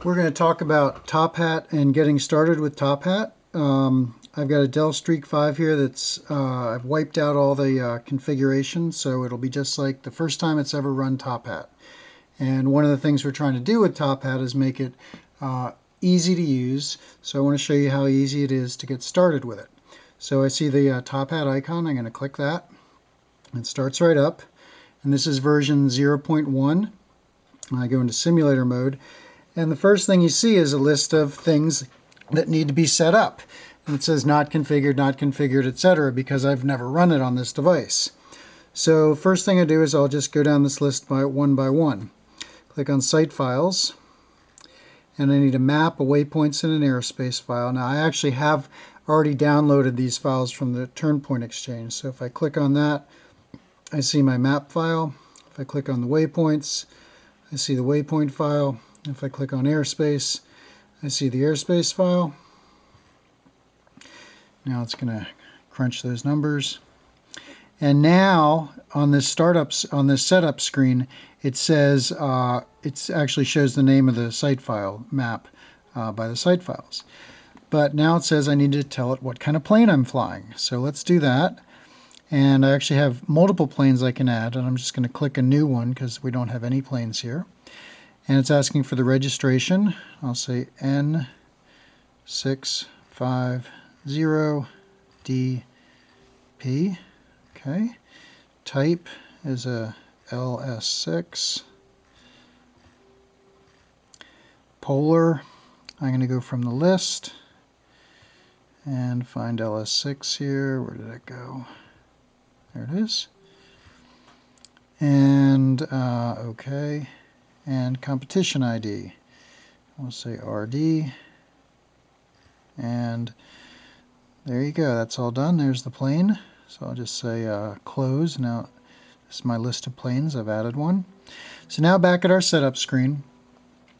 We're going to talk about Top Hat and getting started with Top Hat. I've got a Dell Streak 5 here that's I've wiped out all the configuration, so it'll be just like the first time it's ever run Top Hat. And one of the things we're trying to do with Top Hat is make it easy to use. So I want to show you how easy it is to get started with it. So I see the Top Hat icon. I'm going to click that. It starts right up. And this is version 0.1. I go into simulator mode. And the first thing you see is a list of things that need to be set up. And it says not configured, etc. because I've never run it on this device. So first thing I do is I'll just go down this list by one. Click on Site Files. And I need a map, a waypoints, and an airspace file. Now I actually have already downloaded these files from the Turnpoint Exchange. So if I click on that, I see my map file. If I click on the waypoints, I see the waypoint file. If I click on airspace, I see the airspace file. Now it's going to crunch those numbers. And now on this setup screen, it says it actually shows the name of the site file map by the site files. But now it says I need to tell it what kind of plane I'm flying. So let's do that. And I actually have multiple planes I can add, and I'm just going to click a new one because we don't have any planes here. And it's asking for the registration. I'll say N650DP. Okay. Type is a LS6. Polar, I'm going to go from the list and find LS6 here. Where did it go? There it is. And okay. And competition ID. We'll say RD. And there you go. That's all done. There's the plane. So I'll just say close. Now this is my list of planes. I've added one. So now back at our setup screen,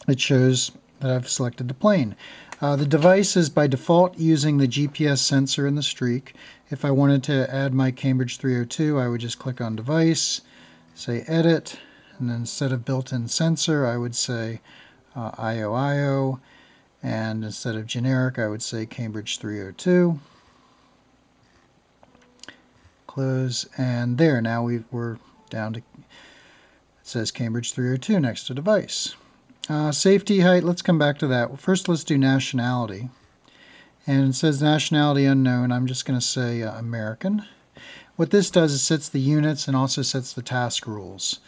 it shows that I've selected the plane. The device is by default using the GPS sensor in the Streak. If I wanted to add my Cambridge 302, I would just click on Device, say Edit, and then instead of built-in sensor, I would say IOIO, and instead of generic, I would say Cambridge 302. Close, and there, now we're down to, it says Cambridge 302 next to device. Safety height, let's come back to that. First, let's do nationality. And it says nationality unknown. I'm just going to say American. What this does is sets the units and also sets the task rules.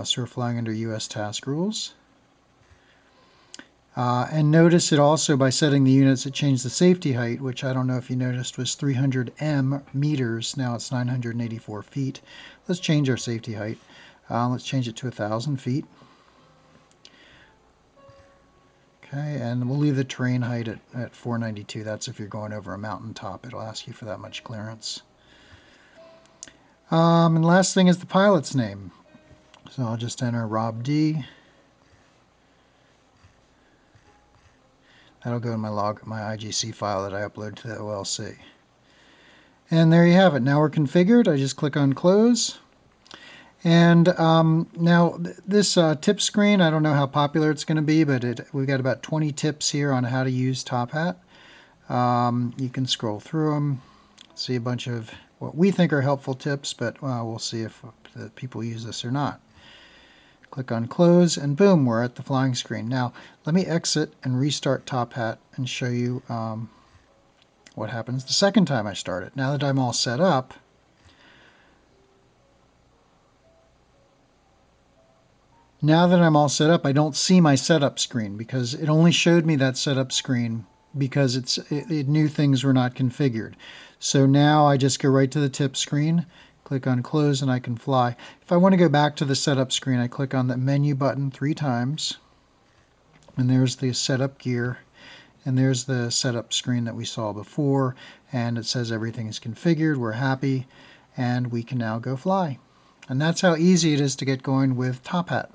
So we're flying under U.S. task rules. And notice it also, by setting the units, it changed the safety height, which I don't know if you noticed was 300 meters. Now it's 984 feet. Let's change our safety height. Let's change it to 1,000 feet. Okay, and we'll leave the terrain height at 492. That's if you're going over a mountaintop. It'll ask you for that much clearance. And the last thing is the pilot's name. So I'll just enter Rob D. That'll go in my IGC file that I upload to the OLC. And there you have it. Now we're configured. I just click on Close. And now this tip screen, I don't know how popular it's going to be, but we've got about 20 tips here on how to use Top Hat. You can scroll through them, see a bunch of what we think are helpful tips, but we'll see if the people use this or not. Click on Close, and boom, we're at the flying screen. Now, let me exit and restart Top Hat and show you what happens the second time I start it. Now that I'm all set up, I don't see my setup screen because it only showed me that setup screen because it knew things were not configured. So now I just go right to the tip screen, click on Close, and I can fly. If I want to go back to the setup screen, I click on the menu button 3 times, and there's the setup gear, and there's the setup screen that we saw before, and it says everything is configured, we're happy, and we can now go fly. And that's how easy it is to get going with Top Hat.